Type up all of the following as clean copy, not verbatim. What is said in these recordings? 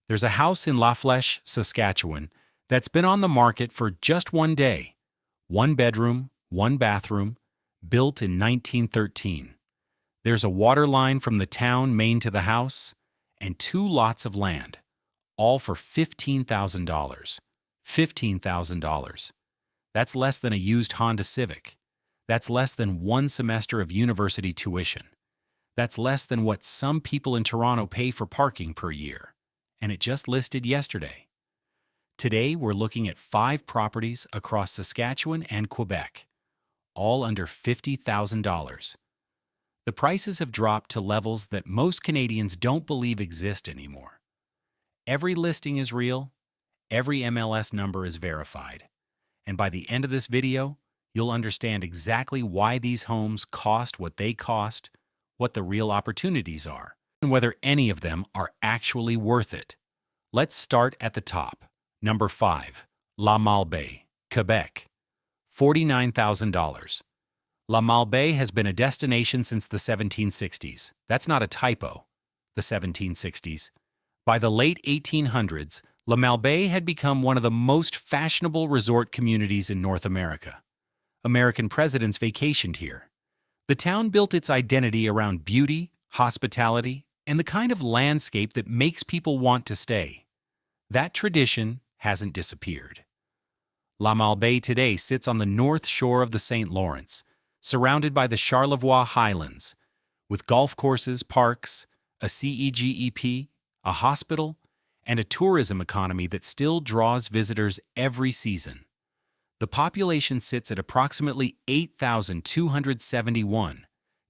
There's a house in Lafleche, Saskatchewan, that's been on the market for just one day. One bedroom, one bathroom, built in 1913. There's a water line from the town main to the house, and 2 lots of land, all for $15,000. $15,000. That's less than a used Honda Civic. That's less than one semester of university tuition. That's less than what some people in Toronto pay for parking per year. And it just listed yesterday. Today, we're looking at 5 properties across Saskatchewan and Quebec, all under $50,000. The prices have dropped to levels that most Canadians don't believe exist anymore. Every listing is real, every MLS number is verified, and by the end of this video, you'll understand exactly why these homes cost what they cost, what the real opportunities are, and whether any of them are actually worth it. Let's start at the top. Number 5, La Malbaie, Quebec, $49,000. La Malbaie has been a destination since the 1760s. That's not a typo, the 1760s. By the late 1800s, La Malbaie had become one of the most fashionable resort communities in North America. American presidents vacationed here. The town built its identity around beauty, hospitality, and the kind of landscape that makes people want to stay. That tradition hasn't disappeared. La Malbaie today sits on the north shore of the St. Lawrence, surrounded by the Charlevoix Highlands, with golf courses, parks, a CEGEP, a hospital, and a tourism economy that still draws visitors every season. The population sits at approximately 8,271,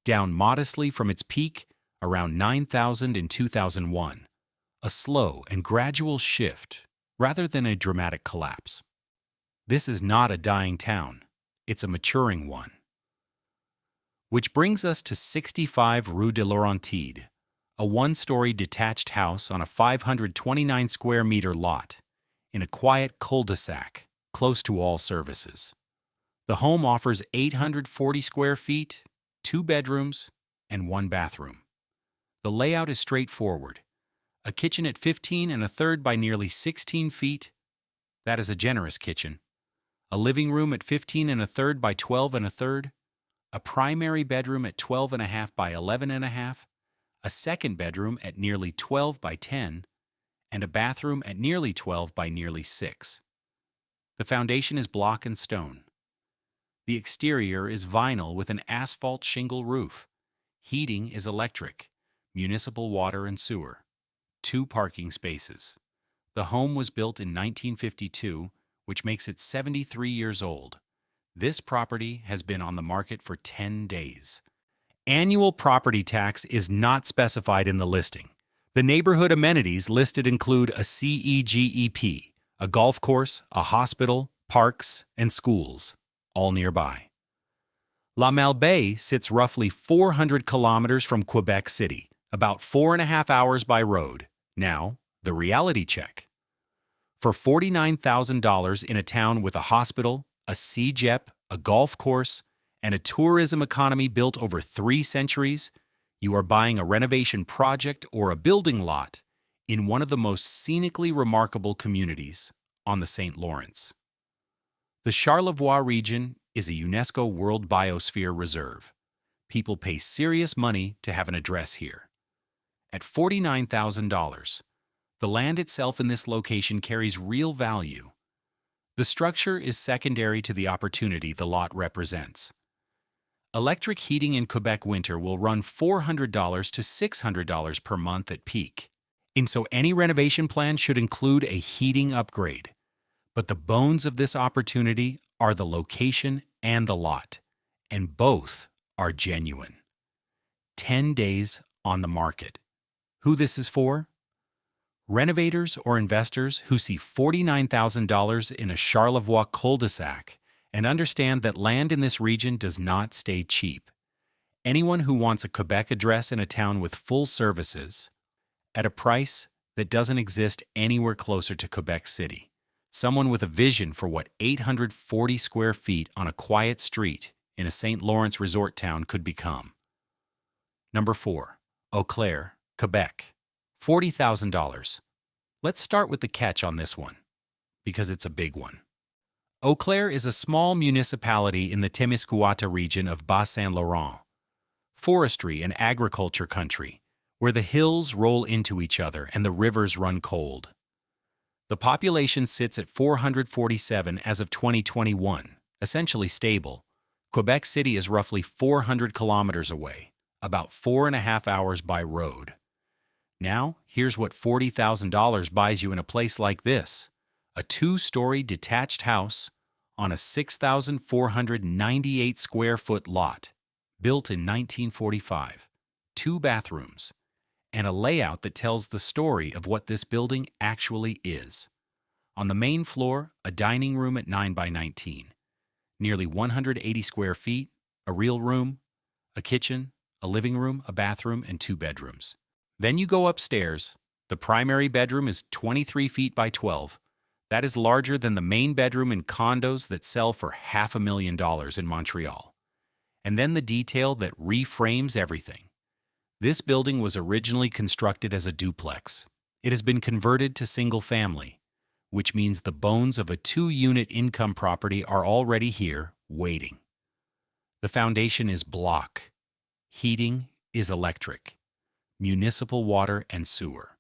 down modestly from its peak around 9,000 in 2001, a slow and gradual shift rather than a dramatic collapse. This is not a dying town, it's a maturing one. Which brings us to 65 Rue de Laurentide, a one-story detached house on a 529 square meter lot in a quiet cul-de-sac close to all services. The home offers 840 square feet, 2 bedrooms, and 1 bathroom. The layout is straightforward. A kitchen at 15 1/3 by nearly 16 feet. That is a generous kitchen. A living room at 15 1/3 by 12 1/3. A primary bedroom at 12 1/2 by 11 1/2. A second bedroom at nearly 12 by 10. And a bathroom at nearly 12 by nearly 6. The foundation is block and stone. The exterior is vinyl with an asphalt shingle roof. Heating is electric, municipal water and sewer. 2 parking spaces. The home was built in 1952, which makes it 73 years old. This property has been on the market for 10 days. Annual property tax is not specified in the listing. The neighborhood amenities listed include a CEGEP, a golf course, a hospital, parks, and schools, all nearby. La Malbaie sits roughly 400 kilometers from Quebec City, about 4.5 hours by road. Now, the reality check. For $49,000 in a town with a hospital, a CEGEP, a golf course, and a tourism economy built over 3 centuries, you are buying a renovation project or a building lot in one of the most scenically remarkable communities on the St. Lawrence. The Charlevoix region is a UNESCO World Biosphere Reserve. People pay serious money to have an address here. At $49,000, the land itself in this location carries real value. The structure is secondary to the opportunity the lot represents. Electric heating in Quebec winter will run $400 to $600 per month at peak, and so any renovation plan should include a heating upgrade. But the bones of this opportunity are the location and the lot, and both are genuine. 10 days on the market. Who this is for? Renovators or investors who see $49,000 in a Charlevoix cul-de-sac and understand that land in this region does not stay cheap. Anyone who wants a Quebec address in a town with full services at a price that doesn't exist anywhere closer to Quebec City. Someone with a vision for what 840 square feet on a quiet street in a St. Lawrence resort town could become. Number 4, Auclair, Quebec, $40,000. Let's start with the catch on this one, because it's a big one. Auclair is a small municipality in the Témiscouata region of Bas-Saint-Laurent, forestry and agriculture country, where the hills roll into each other and the rivers run cold. The population sits at 447 as of 2021, essentially stable. Quebec City is roughly 400 kilometers away, about 4.5 hours by road. Now, here's what $40,000 buys you in a place like this: a 2-story detached house on a 6,498 square foot lot, built in 1945, 2 bathrooms, and a layout that tells the story of what this building actually is. On the main floor, a dining room at 9 by 19, nearly 180 square feet, a real room, a kitchen, a living room, a bathroom, and 2 bedrooms. Then you go upstairs. The primary bedroom is 23 feet by 12. That is larger than the main bedroom in condos that sell for $500,000 in Montreal. And then the detail that reframes everything. This building was originally constructed as a duplex. It has been converted to single family, which means the bones of a 2-unit income property are already here, waiting. The foundation is block. Heating is electric. Municipal water and sewer.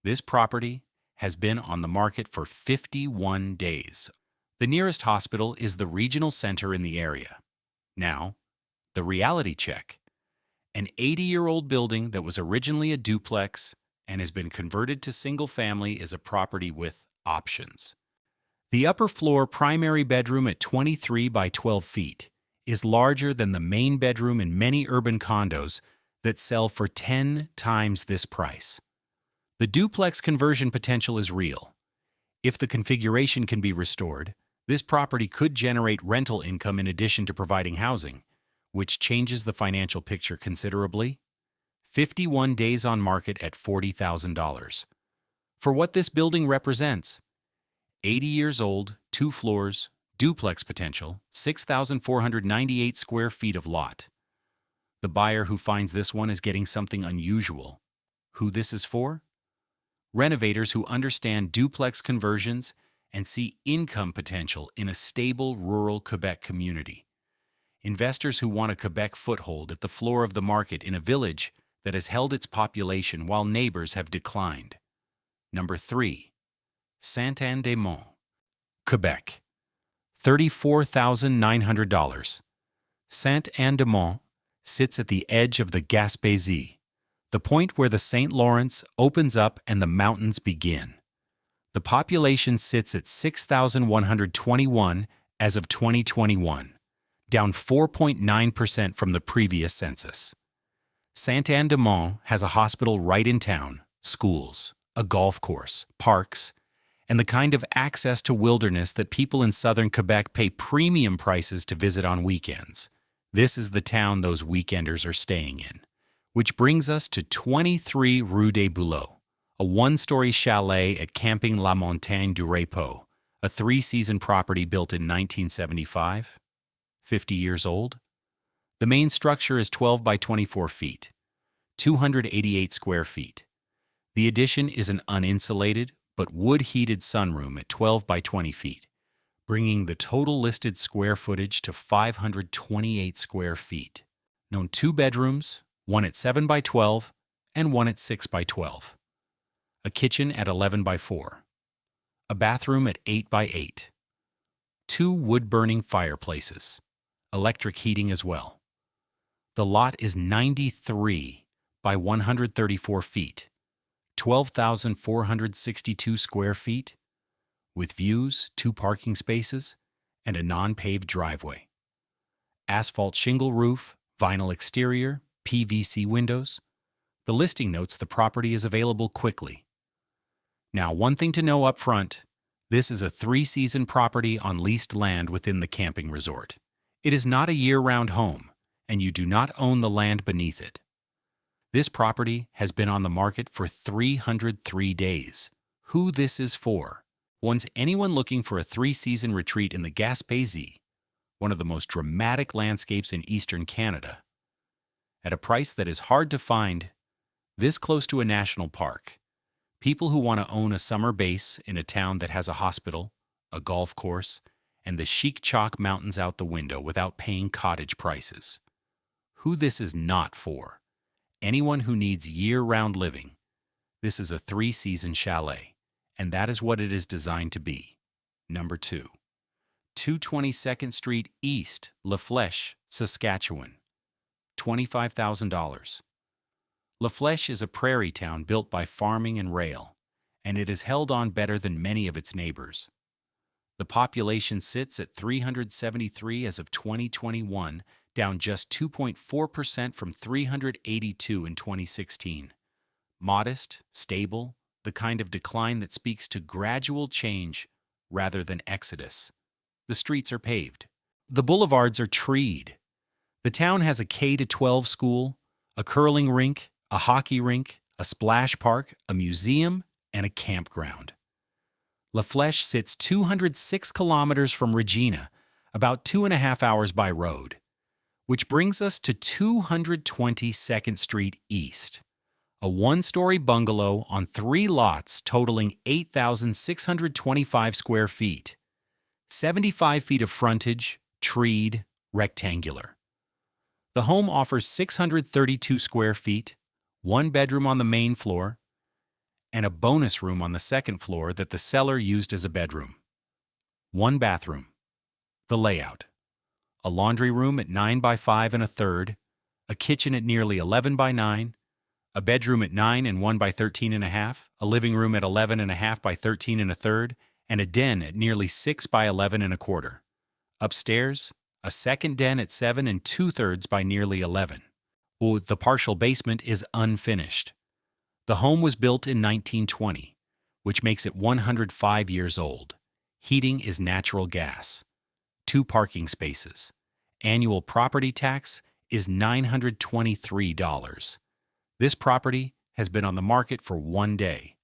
This property has been on the market for 51 days. The nearest hospital is the regional center in the area. Now, the reality check. An 80-year-old building that was originally a duplex and has been converted to single family is a property with options. The upper floor primary bedroom at 23 by 12 feet is larger than the main bedroom in many urban condos that sell for 10 times this price. The duplex conversion potential is real. If the configuration can be restored, this property could generate rental income in addition to providing housing, which changes the financial picture considerably. 51 days on market at $40,000. For what this building represents: 80 years old, 2 floors, duplex potential, 6,498 square feet of lot. The buyer who finds this one is getting something unusual. Who this is for? Renovators who understand duplex conversions and see income potential in a stable rural Quebec community. Investors who want a Quebec foothold at the floor of the market in a village that has held its population while neighbors have declined. Number 3. Sainte-Anne, Quebec. $34,900. Sainte-Anne sits at the edge of the Gaspésie, the point where the St. Lawrence opens up and the mountains begin. The population sits at 6,121 as of 2021, down 4.9% from the previous census. Sainte-Anne has a hospital right in town, schools, a golf course, parks, and the kind of access to wilderness that people in southern Quebec pay premium prices to visit on weekends. This is the town those weekenders are staying in. Which brings us to 23 Rue des Bouleaux, a 1-story chalet at Camping La Montagne du Repos, a 3-season property built in 1975. 50 years old. The main structure is 12 by 24 feet, 288 square feet. The addition is an uninsulated but wood-heated sunroom at 12 by 20 feet, bringing the total listed square footage to 528 square feet. Known 2 bedrooms, one at 7 by 12 and one at 6 by 12. A kitchen at 11 by 4. A bathroom at 8 by 8. 2 wood-burning fireplaces. Electric heating as well. The lot is 93 by 134 feet, 12,462 square feet, with views, 2 parking spaces, and a non-paved driveway. Asphalt shingle roof, vinyl exterior, PVC windows. The listing notes the property is available quickly. Now, one thing to know up front, this is a 3-season property on leased land within the camping resort. It is not a year-round home, and you do not own the land beneath it. This property has been on the market for 303 days. Who this is for? Once anyone looking for a 3-season retreat in the Gaspésie, one of the most dramatic landscapes in eastern Canada, at a price that is hard to find, this close to a national park. People who want to own a summer base in a town that has a hospital, a golf course, and the chic chalk mountains out the window without paying cottage prices. Who this is not for. Anyone who needs year-round living. This is a 3-season chalet, and that is what it is designed to be. Number 2. 222nd Street East, Lafleche, Saskatchewan. $25,000. Lafleche is a prairie town built by farming and rail, and it has held on better than many of its neighbors. The population sits at 373 as of 2021, down just 2.4% from 382 in 2016. Modest, stable, the kind of decline that speaks to gradual change rather than exodus. The streets are paved. The boulevards are treed. The town has a K-12 school, a curling rink, a hockey rink, a splash park, a museum, and a campground. Lafleche sits 206 kilometers from Regina, about 2.5 hours by road, which brings us to 222nd Street East, a 1-story bungalow on 3 lots totaling 8,625 square feet, 75 feet of frontage, treed, rectangular. The home offers 632 square feet, 1 bedroom on the main floor, and a bonus room on the second floor that the seller used as a bedroom. 1 bathroom. The layout: a laundry room at 9 by 5 1/3, a kitchen at nearly 11 by 9, a bedroom at 9 and 1 by 13 1/2, a living room at 11 1/2 by 13 1/3, and a den at nearly 6 by 11 1/4. Upstairs, a second den at 7 2/3 by nearly 11. The partial basement is unfinished. The home was built in 1920, which makes it 105 years old. Heating is natural gas. 2 parking spaces. Annual property tax is $923. This property has been on the market for 1 day.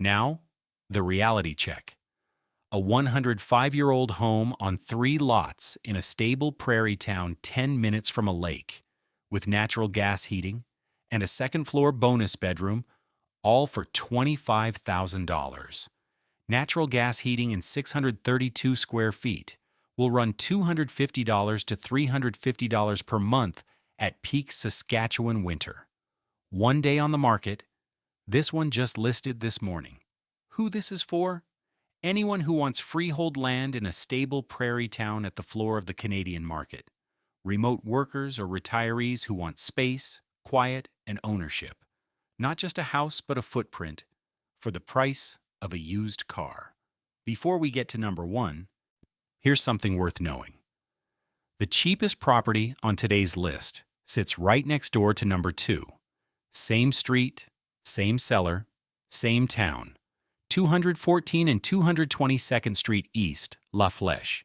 Now, the reality check. A 105-year-old home on 3 lots in a stable prairie town 10 minutes from a lake, with natural gas heating and a second-floor bonus bedroom, all for $25,000. Natural gas heating in 632 square feet will run $250 to $350 per month at peak Saskatchewan winter. 1 day on the market. This one just listed this morning. Who this is for? Anyone who wants freehold land in a stable prairie town at the floor of the Canadian market. Remote workers or retirees who want space, quiet, and ownership. Not just a house, but a footprint, for the price of a used car. Before we get to number 1, here's something worth knowing. The cheapest property on today's list sits right next door to number 2. Same street, same seller, same town. 214 and 222nd Street East, Lafleche.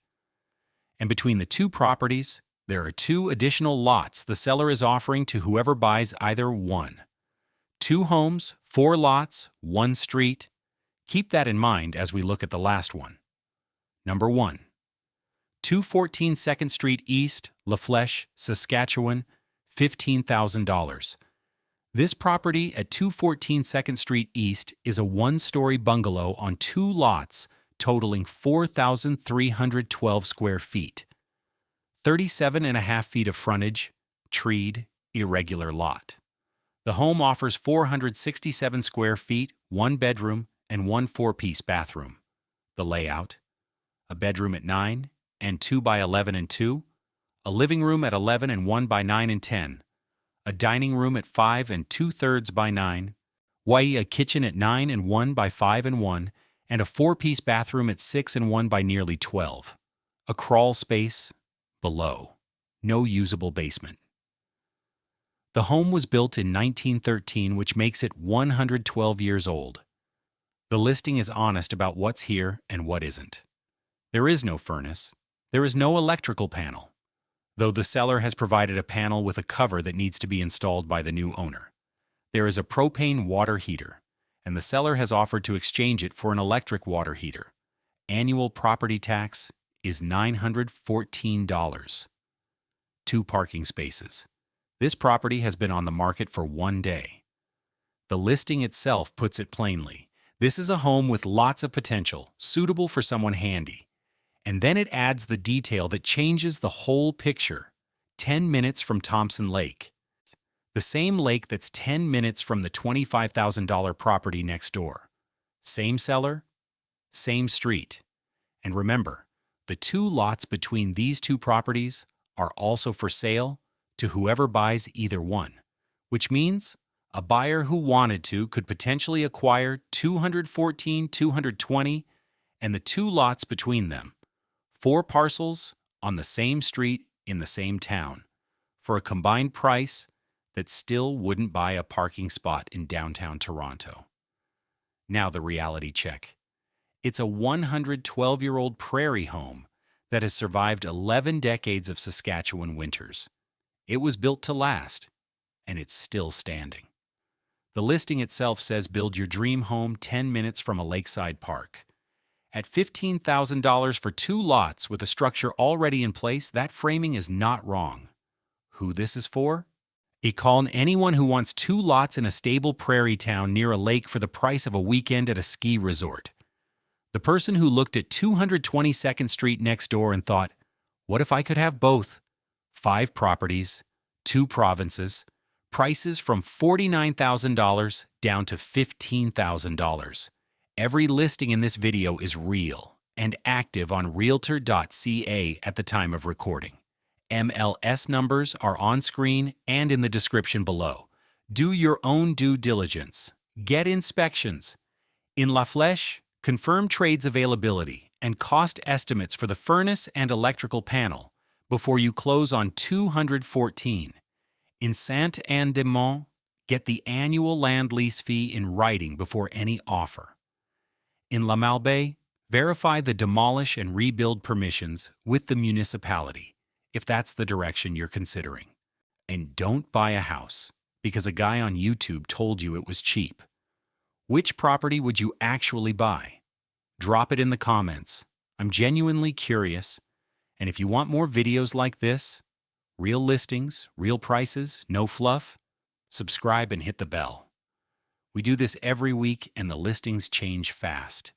And between the 2 properties, there are 2 additional lots the seller is offering to whoever buys either one. 2 homes, 4 lots, 1 street. Keep that in mind as we look at the last one. Number 1. 214 2nd Street East, Lafleche, Saskatchewan, $15,000. This property at 214 2nd Street East is a 1-story bungalow on 2 lots totaling 4,312 square feet. 37.5 feet of frontage, treed, irregular lot. The home offers 467 square feet, 1 bedroom, and 1 4-piece bathroom. The layout: a bedroom at 9 and 2 by 11 and 2, a living room at 11 and 1 by 9 and 10, a dining room at 5 and 2/3 by 9, a kitchen at 9 and 1 by 5 and 1, and a 4-piece bathroom at 6 and 1 by nearly 12. A crawl space below. No usable basement. The home was built in 1913, which makes it 112 years old. The listing is honest about what's here and what isn't. There is no furnace. There is no electrical panel, though the seller has provided a panel with a cover that needs to be installed by the new owner. There is a propane water heater, and the seller has offered to exchange it for an electric water heater. Annual property tax is $914. 2 parking spaces. This property has been on the market for 1 day. The listing itself puts it plainly. This is a home with lots of potential, suitable for someone handy. And then it adds the detail that changes the whole picture. 10 minutes from Thompson Lake. The same lake that's 10 minutes from the $25,000 property next door. Same seller, same street. And remember, the 2 lots between these 2 properties are also for sale to whoever buys either one, which means a buyer who wanted to could potentially acquire 214, 220, and the 2 lots between them, 4 parcels on the same street in the same town, for a combined price that still wouldn't buy a parking spot in downtown Toronto. Now the reality check. It's a 112-year-old prairie home that has survived 11 decades of Saskatchewan winters. It was built to last, and it's still standing. The listing itself says build your dream home 10 minutes from a lakeside park. At $15,000 for 2 lots with a structure already in place, that framing is not wrong. Who this is for? It calls anyone who wants 2 lots in a stable prairie town near a lake for the price of a weekend at a ski resort. The person who looked at 222nd Street next door and thought, what if I could have both? 5 properties, 2 provinces, prices from $49,000 down to $15,000. Every listing in this video is real and active on Realtor.ca at the time of recording. MLS numbers are on screen and in the description below. Do your own due diligence. Get inspections. In Lafleche, confirm trades availability and cost estimates for the furnace and electrical panel before you close on 214. In Sainte-Anne, get the annual land lease fee in writing before any offer. In Malbaie, verify the demolish and rebuild permissions with the municipality, if that's the direction you're considering. And don't buy a house because a guy on YouTube told you it was cheap. Which property would you actually buy? Drop it in the comments. I'm genuinely curious. And if you want more videos like this, real listings, real prices, no fluff, subscribe and hit the bell. We do this every week and the listings change fast.